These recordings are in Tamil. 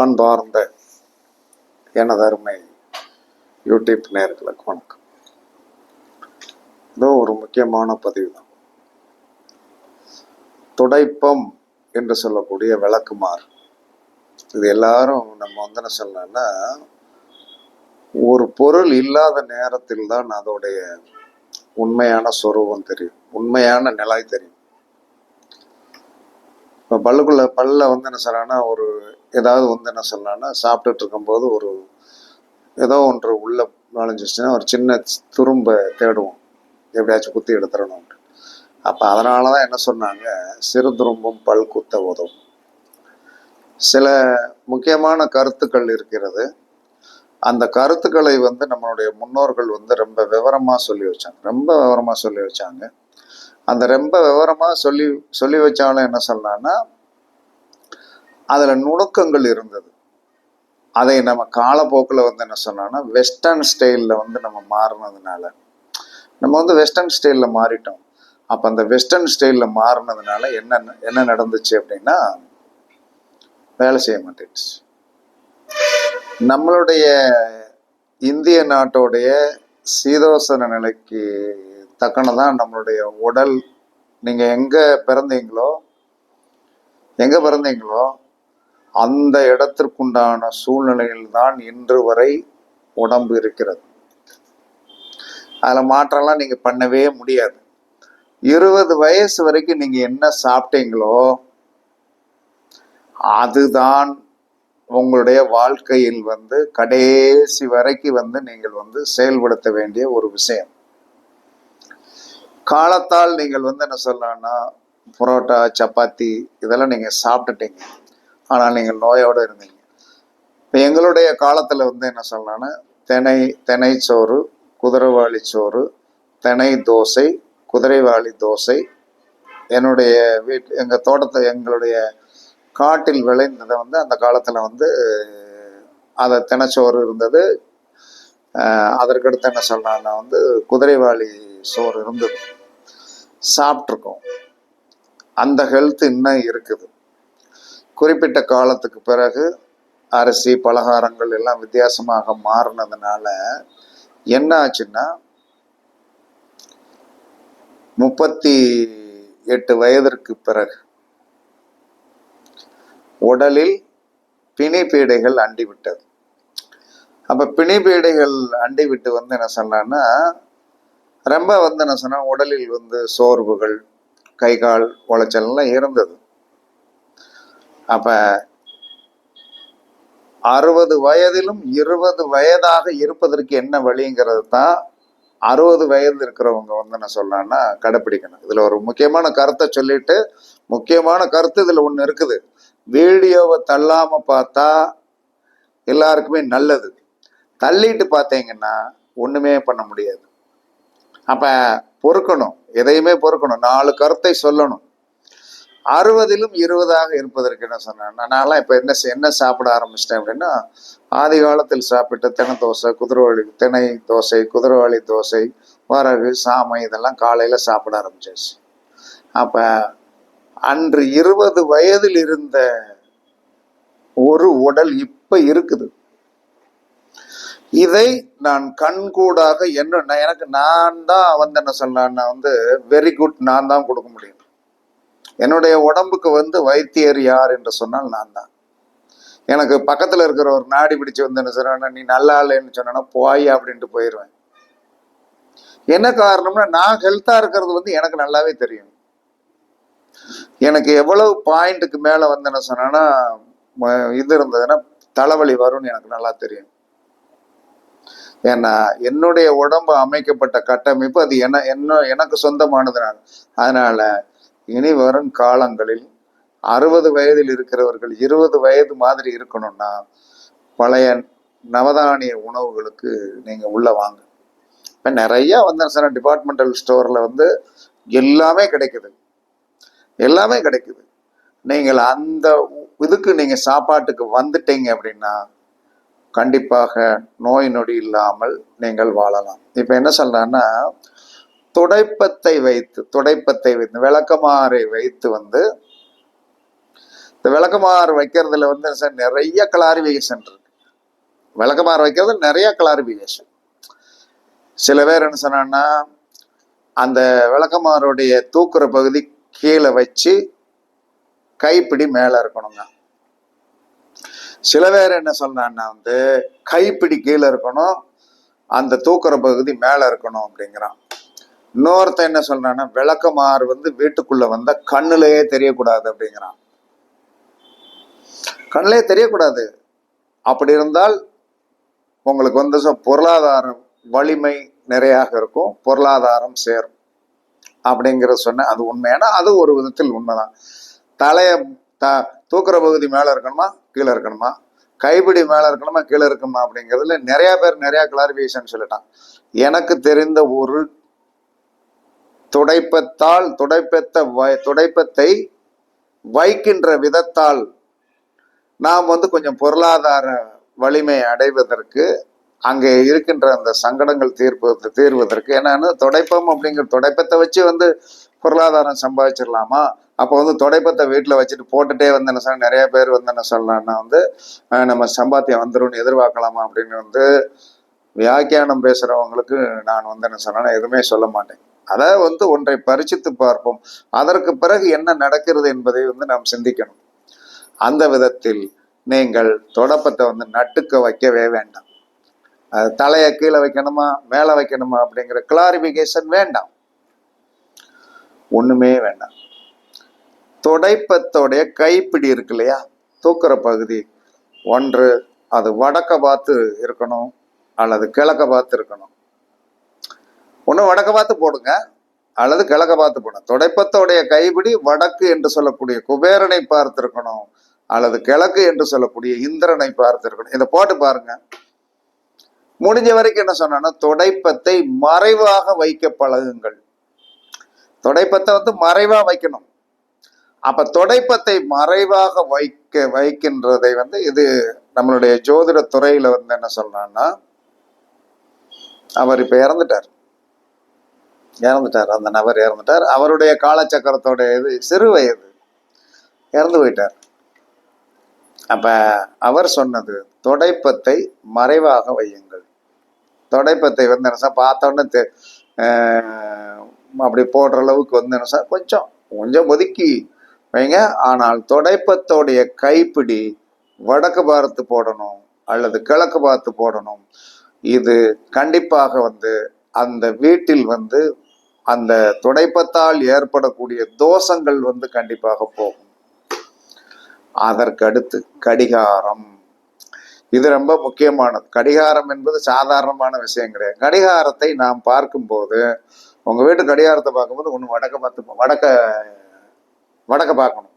அன்பார்ந்த எனதருமை யூடியூப் நேயர்களுக்கு வணக்கம். இதோ ஒரு முக்கியமான பதிவு தான். துடைப்பம் என்று சொல்லக்கூடிய விளக்குமாறு. இது எல்லாரும் நம்ம என்ன சொல்லலாம்னா, ஒரு பொருள் இல்லாத நேரத்தில் தான் அதோடைய உண்மையான சொரூபம் தெரியும், உண்மையான நிலை தெரியும். இப்போ பல்ல என்ன சொல்லலாம்னா, ஒரு ஏதாவது என்ன சொல்லலாம்னா, சாப்பிட்டுட்டு இருக்கும்போது ஒரு ஏதோ ஒன்று உள்ள நுழைஞ்சிச்சுன்னா ஒரு சின்ன துரும்ப தேடுவோம், எப்படியாச்சும் குத்தி எடுத்துடணும். அப்போ அதனால தான் என்ன சொன்னாங்க, சிறு துரும்பும் பல் குத்த உதவும். சில முக்கியமான கருத்துக்கள் இருக்கிறது. அந்த கருத்துக்களை நம்மளுடைய முன்னோர்கள் ரொம்ப விவரமாக சொல்லி வச்சாங்க. அந்த ரொம்ப விவரமாக சொல்லி வச்சாலும் என்ன சொல்லலாம்னா, அதில் நுணுக்கங்கள் இருந்தது. அதை நம்ம காலப்போக்கில் என்ன சொன்னோம்னா, வெஸ்டர்ன் ஸ்டைலில் நம்ம மாறினதுனால, நம்ம வெஸ்டர்ன் ஸ்டைலில் மாறிட்டோம். அப்போ அந்த வெஸ்டர்ன் ஸ்டைலில் மாறினதுனால என்ன நடந்துச்சு அப்படின்னா, வேலை செய்ய மாட்டேங்குச்சு. நம்மளுடைய இந்திய நாட்டோடைய சீதோசன நிலைக்கு தக்கனதான் நம்மளுடைய உடல். நீங்கள் எங்கே பிறந்தீங்களோ அந்த இடத்திற்குண்டான சூழ்நிலையில் தான் இன்று வரை உடம்பு இருக்கிறது. அதில் மாற்றம்லாம் நீங்கள் பண்ணவே முடியாது. 20 வயசு வரைக்கும் நீங்கள் என்ன சாப்பிட்டீங்களோ அதுதான் உங்களுடைய வாழ்க்கையில் கடைசி வரைக்கும் நீங்கள் செயல்படுத்த வேண்டிய ஒரு விஷயம். காலத்தால் நீங்கள் என்ன சொல்லலாம்னா, புரோட்டா, சப்பாத்தி இதெல்லாம் நீங்கள் சாப்பிட்டுட்டீங்க, ஆனால் நீங்கள் நோயோடு இருந்தீங்க. இப்போ எங்களுடைய காலத்தில் என்ன சொல்லலாம்னா, தினை சோறு, குதிரைவாளி சோறு, தினை தோசை, குதிரைவாளி தோசை. என்னுடைய எங்களுடைய காட்டில் விளைந்ததை அந்த காலத்தில் அதை தினைச்சோறு இருந்தது. அதற்கடுத்து என்ன சொல்லலாம்னா குதிரைவாளி சோறு இருந்தது, சாப்பிட்ருக்கோம். அந்த ஹெல்த் இன்னும் இருக்குது. குறிப்பிட்ட காலத்துக்கு பிறகு அரிசி பலகாரங்கள் எல்லாம் வித்தியாசமாக மாறினதுனால என்ன ஆச்சுன்னா, 38 வயதிற்கு பிறகு உடலில் பிணிப்பீடைகள் அண்டிவிட்டது. அப்போ பிணிப்பீடைகள் அண்டிவிட்டு என்ன சொன்னான்னா, ரொம்ப என்ன சொன்னா, உடலில் சோர்வுகள், கை கால் உளைச்சல்லாம் இருந்தது. அப்போ 60 வயதிலும் 20 வயதாக இருப்பதற்கு என்ன வழிங்கிறது தான் 60 வயது இருக்கிறவங்க என்ன சொல்லலாம்னா கடைப்பிடிக்கணும். இதில் ஒரு முக்கியமான கருத்தை சொல்லிட்டு, முக்கியமான கருத்து இதில் ஒன்று இருக்குது. வீடியோவை தள்ளாமல் பார்த்தா எல்லாருக்குமே நல்லது. தள்ளிட்டு பார்த்தீங்கன்னா ஒன்றுமே பண்ண முடியாது. அப்போ பொறுக்கணும், எதையுமே பொறுக்கணும், 4 கருத்தை சொல்லணும். 60லும் 20ஆக இருப்பதற்கு என்ன சொன்னேன், நான்லாம் இப்போ என்ன சாப்பிட ஆரம்பிச்சிட்டேன் அப்படின்னா, ஆதி காலத்தில் சாப்பிட்ட தினை தோசை, குதிரைவாளி தோசை, வரகு, சாமை இதெல்லாம் காலையில் சாப்பிட ஆரம்பிச்சாச்சு. அப்போ அன்று 20 வயதில் இருந்த ஒரு உடல் இப்போ இருக்குது. இதை நான் கண்கூடாக எனக்கு நான் தான் என்ன சொல்லலாம்னா வெரி குட், நான் தான் கொடுக்க முடியும். என்னுடைய உடம்புக்கு வைத்தியர் யார் என்று சொன்னால் நான் தான். எனக்கு பக்கத்தில் இருக்கிற ஒரு நாடி பிடிச்சு என்ன சொல்றேன்னா, நீ நல்லா இல்லைன்னு சொன்னா போய் அப்படின்ட்டு போயிடுவேன். என்ன காரணம்னா, நான் ஹெல்த்தா இருக்கிறது எனக்கு நல்லாவே தெரியும். எனக்கு எவ்வளவு பாயிண்ட்டுக்கு மேல என்ன சொன்னா இது இருந்ததுன்னா தலைவலி வரும்னு எனக்கு நல்லா தெரியும். ஏன்னா என்னுடைய உடம்பு அமைக்கப்பட்ட கட்டமைப்பு அது எனக்கு சொந்தமானதுனால. அதனால இனி வரும் காலங்களில் 60 வயதில் இருக்கிறவர்கள் 20 வயது மாதிரி இருக்கணும்னா பழைய நவதானிய உணவுகளுக்கு நீங்கள் உள்ள வாங்க. இப்போ நிறைய சில டிபார்ட்மெண்டல் ஸ்டோரில் எல்லாமே கிடைக்குது. நீங்கள் அந்த இதுக்கு நீங்கள் சாப்பாட்டுக்கு வந்துட்டீங்க அப்படின்னா கண்டிப்பாக நோய் நொடி இல்லாமல் நீங்கள் வாழலாம். இப்போ என்ன சொல்றான்னா, துடைப்பத்தை வைத்து விளக்கமாறை வைத்து இந்த விளக்கமாறு வைக்கிறதுல வந்து சார் நிறைய கிளாரிஃபிகேஷன் இருக்கு. விளக்கமாறு வைக்கிறது நிறைய கிளாரிஃபிகேஷன். சில பேர் என்ன சொன்னா, அந்த விளக்கமாறுடைய தூக்குற பகுதி கீழே வச்சு கைப்பிடி மேல இருக்கணுங்க. சில பேர் என்ன சொல்றான்னா வந்து கைப்பிடி கீழே இருக்கணும், அந்த தூக்குற பகுதி மேல இருக்கணும் அப்படிங்கிறான். இன்னொருத்த என்ன சொல்றான்னா விளக்கமாறு வந்து வீட்டுக்குள்ள வந்தா கண்ணுலயே தெரியக்கூடாது அப்படிங்கிறான். கண்ணிலே தெரியக்கூடாது. அப்படி இருந்தால் உங்களுக்கு வந்து பொருளாதார வலிமை நிறையாக இருக்கும், பொருளாதாரம் சேரும் அப்படிங்கிற சொன்ன அது உண்மையான, அது ஒரு விதத்தில் உண்மைதான். தலைய தூக்குற பகுதி மேல இருக்கணுமா கீழே இருக்கணுமா, கைப்பிடி மேல இருக்கணுமா கீழே இருக்கணுமா அப்படிங்கிறதுல நிறைய பேர் நிறைய கிளாரிஃபிகேஷன் சொல்லிட்டான். எனக்கு தெரிந்த ஒரு துடைப்பத்தை வைக்கின்ற விதத்தால் நாம் வந்து கொஞ்சம் பொருளாதார வலிமை அடைவதற்கு, அங்கே இருக்கின்ற அந்த சங்கடங்கள் தீர்வதற்கு என்னன்னு துடைப்பம் அப்படிங்கிற துடைப்பத்தை வச்சு வந்து பொருளாதாரம் சம்பாதிச்சிடலாமா? அப்போ வந்து துடைப்பத்தை வீட்டில் வச்சுட்டு போட்டுட்டே வந்து என்ன சொல்ல நிறைய பேர் வந்து என்ன சொல்லலாம்னா வந்து நம்ம சம்பாத்தியம் வந்துடும் எதிர்பார்க்கலாமா அப்படின்னு வந்து வியாக்கியானம் பேசுறவங்களுக்கு நான் வந்து என்ன சொன்னா எதுவுமே சொல்ல மாட்டேன். அதை வந்து ஒன்றை பரிசித்து பார்ப்போம், அதற்கு பிறகு என்ன நடக்கிறது என்பதை வந்து நாம் சிந்திக்கணும். அந்த விதத்தில் நீங்கள் தொடப்பத்தை வந்து நட்டுக்க வைக்கவே வேண்டாம். அது தலையை கீழே வைக்கணுமா மேலே வைக்கணுமா அப்படிங்கிற கிளாரிபிகேஷன் வேண்டாம், ஒண்ணுமே வேண்டாம். துடைப்பத்தோடைய கைப்பிடி இருக்கு இல்லையா, தூக்குற பகுதி, ஒன்று அது வடக்க பார்த்து இருக்கணும் அல்லது கிழக்க பார்த்து இருக்கணும். ஒன்று வடக்க பார்த்து போடுங்க அல்லது கிழக்க பார்த்து போடுங்க. துடைப்பத்தோடைய கைப்பிடி வடக்கு என்று சொல்லக்கூடிய குபேரனை பார்த்து இருக்கணும் அல்லது கிழக்கு என்று சொல்லக்கூடிய இந்திரனை பார்த்து இருக்கணும். இதை போட்டு பாருங்க. முடிஞ்ச வரைக்கும் என்ன சொன்னா துடைப்பத்தை மறைவாக வைக்க பழகுங்கள். துடைப்பத்தை வந்து மறைவா வைக்கணும். அப்ப துடைப்பத்தை மறைவாக வைக்கின்றதை வந்து இது நம்மளுடைய ஜோதிட துறையில வந்து என்ன சொல்றான்னா, அவர் இப்ப இறந்துட்டார், அந்த நபர் இறந்துட்டார். அவருடைய காலச்சக்கரத்தோடைய இது சிறு வயது, இறந்து போயிட்டார். அப்ப அவர் சொன்னது துடைப்பத்தை மறைவாக வையுங்கள். துடைப்பத்தை வந்து என்ன பார்த்தோன்னு அப்படி போடுற அளவுக்கு வந்து என்ன கொஞ்சம் ஒதுக்கி வைங்க. ஆனால் துடைப்பத்தோடைய கைப்பிடி வடக்கு பார்த்து போடணும் அல்லது கிழக்கு பார்த்து போடணும். இது கண்டிப்பாக வந்து அந்த வீட்டில் வந்து அந்த துடைப்பத்தால் ஏற்படக்கூடிய தோஷங்கள் வந்து கண்டிப்பாக போகும். அதற்கு அடுத்து கடிகாரம், இது ரொம்ப முக்கியமானது. கடிகாரம் என்பது சாதாரணமான விஷயம் கிடையாது. கடிகாரத்தை நாம் பார்க்கும்போது, உங்க வீட்டு கடிகாரத்தை பார்க்கும்போது ஒன்று வடக்க பார்க்கணும்.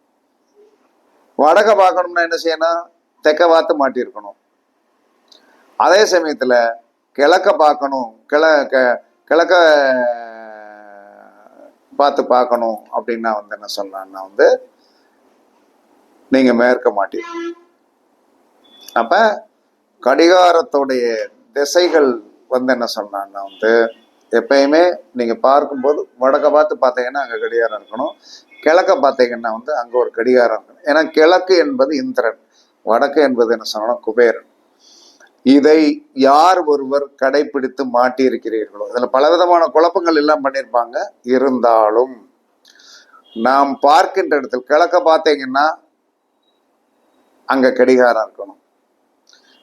வடக்க பார்க்கணும்னா என்ன செய்யணும், தெற்க பார்த்து மாட்டியிருக்கணும். அதே சமயத்துல கிழக்க பார்க்கணும், கிழக்க பார்த்து பார்க்கணும் அப்படின்னா வந்து என்ன சொல்லலாம்னா வந்து நீங்க மேற்க மாட்டீங்க. அப்ப கடிகாரத்துடைய திசைகள் வந்து என்ன சொன்னான்னா வந்து எப்பயுமே நீங்க பார்க்கும்போது வடக்க பார்த்து பார்த்தீங்கன்னா அங்க கடிகாரம் இருக்கணும், கிழக்க பார்த்தீங்கன்னா வந்து அங்க ஒரு கடிகாரம் இருக்கணும். ஏன்னா கிழக்கு என்பது இந்திரன், வடக்கு என்பது என்ன சொன்னா குபேரன். இதை யார் ஒருவர் கடைபிடித்து மாட்டி இருக்கிறீர்களோ, இதுல பலவிதமான குழப்பங்கள் எல்லாம் பண்ணியிருப்பாங்க. இருந்தாலும் நாம் பார்க்கின்ற இடத்தில் கிழக்க பார்த்தீங்கன்னா அங்க கடிகாரம் இருக்கணும்.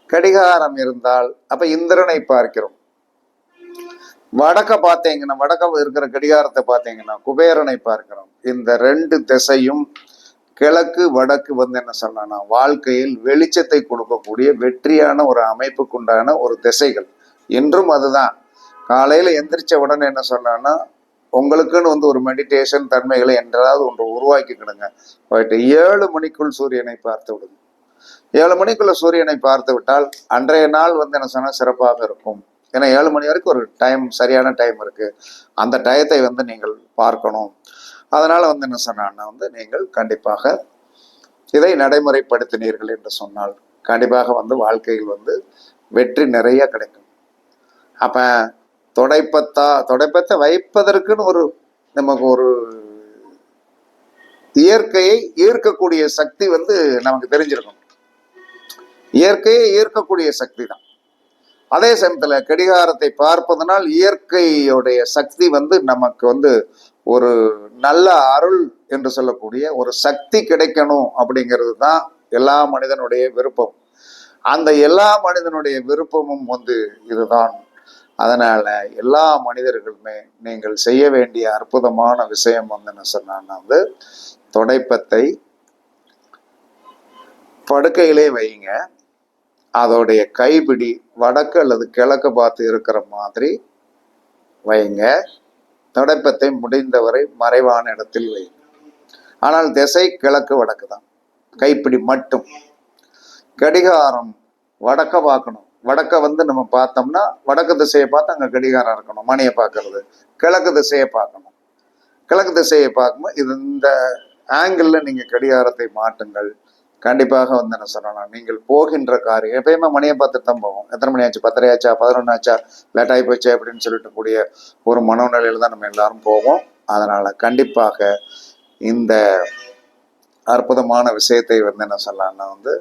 கடிகாரம் இருந்தால் அப்ப இந்திரனை பார்க்கிறோம். வடக்க பார்த்தீங்கன்னா வடக்க இருக்கிற கடிகாரத்தை பார்த்தீங்கன்னா குபேரனை பார்க்கிறோம். இந்த ரெண்டு திசையும் கிழக்கு வடக்கு வந்து என்ன சொல்லனா வாழ்க்கையில் வெளிச்சத்தை கொடுக்கக்கூடிய வெற்றியான ஒரு அமைப்புக்குண்டான ஒரு திசைகள். என்றும் அதுதான். காலையில எந்திரிச்ச உடனே என்ன சொன்னா உங்களுக்குன்னு வந்து ஒரு மெடிடேஷன் தன்மைகளை என்றாவது ஒன்று உருவாக்கிக்கிடுங்க. போயிட்டு 7 மணிக்குள் சூரியனை பார்த்து விடுங்க. 7 மணிக்குள்ள சூரியனை பார்த்து விட்டால் அன்றைய நாள் வந்து என்ன சொன்னா சிறப்பாக இருக்கும். ஏன்னா 7 மணி வரைக்கும் ஒரு டைம், சரியான டைம் இருக்கு. அந்த டயத்தை வந்து நீங்கள் பார்க்கணும். அதனால வந்து என்ன சொன்னா வந்து நீங்கள் கண்டிப்பாக இதை நடைமுறைப்படுத்தினீர்கள் என்று சொன்னால் கண்டிப்பாக வந்து வாழ்க்கையில் வந்து வெற்றி நிறைய கிடைக்கும். அப்ப துடைப்பத்தை வைப்பதற்குன்னு ஒரு நமக்கு ஒரு இயற்கையை ஈர்க்கக்கூடிய சக்தி வந்து நமக்கு தெரிஞ்சிருக்கும். இயற்கையை ஈர்க்கக்கூடிய சக்தி தான். அதே சமயத்துல கடிகாரத்தை பார்ப்பதனால் இயற்கையுடைய சக்தி வந்து நமக்கு வந்து ஒரு நல்ல அருள் என்று சொல்லக்கூடிய ஒரு சக்தி கிடைக்கணும் அப்படிங்கிறது தான் எல்லா மனிதனுடைய விருப்பம். அந்த எல்லா மனிதனுடைய விருப்பமும் வந்து இதுதான். அதனால எல்லா மனிதர்களுமே நீங்கள் செய்ய வேண்டிய அற்புதமான விஷயம் வந்து என்ன சொன்னா வந்து தொடைப்பத்தை படுக்கையிலே வைங்க. அதோடைய கைப்பிடி வடக்கு அல்லது கிழக்கு பார்த்து இருக்கிற மாதிரி வைங்க. தொடைப்பத்தை முடிந்தவரை மறைவான இடத்தில் வைங்க. ஆனால் திசை கிழக்கு வடக்கு தான், கைப்பிடி மட்டும். கடிகாரம் வடக்க பார்க்கணும். வடக்க வந்து நம்ம பார்த்தோம்னா வடக்கு திசையை பார்த்து அங்கே கடிகாரம் இருக்கணும், மணியை பார்க்கறது. கிழக்கு திசையை பார்க்கணும். கிழக்கு திசையை பார்க்கும்போது இது இந்த ஆங்கிளில் நீங்கள் கடிகாரத்தை மாட்டுங்கள். கண்டிப்பாக வந்து என்ன சொல்லணும், நீங்கள் போகின்ற காரியம் எப்பயுமே மணியை பார்த்துட்டு தான் போவோம். எத்தனை மணி ஆச்சு, 10:30 ஆச்சா, 11 ஆச்சா, லேட் ஆகி போச்சு அப்படின்னு சொல்லிட்டு கூடிய ஒரு மனோநிலையில் தான் நம்ம எல்லாரும் போவோம். அதனால கண்டிப்பாக இந்த அற்புதமான விஷயத்தை வந்து என்ன சொல்லலாம்னா வந்து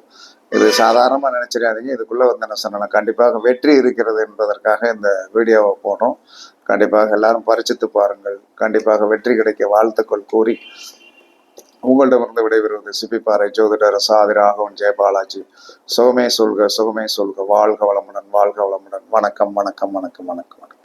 இது சாதாரணமாக நினைச்சிடாதீங்க. இதுக்குள்ள வந்து என்ன சொல்லலாம், கண்டிப்பாக வெற்றி இருக்கிறது என்பதற்காக இந்த வீடியோவை போடுறோம். கண்டிப்பாக எல்லாரும் பரிசித்து பாருங்கள். கண்டிப்பாக வெற்றி கிடைக்க வாழ்த்துக்கள் கூறி உங்களிடமிருந்து விடைபெறுவது சிப்பிப்பாறை ஜோதிடர் சாதி ராகவன் ஜெயபாலாஜி. சுகமே சொல்க, சுகமே சொல்க. வாழ்க வளமுடன், வாழ்க வளமுடன். வணக்கம், வணக்கம், வணக்கம், வணக்கம், வணக்கம்.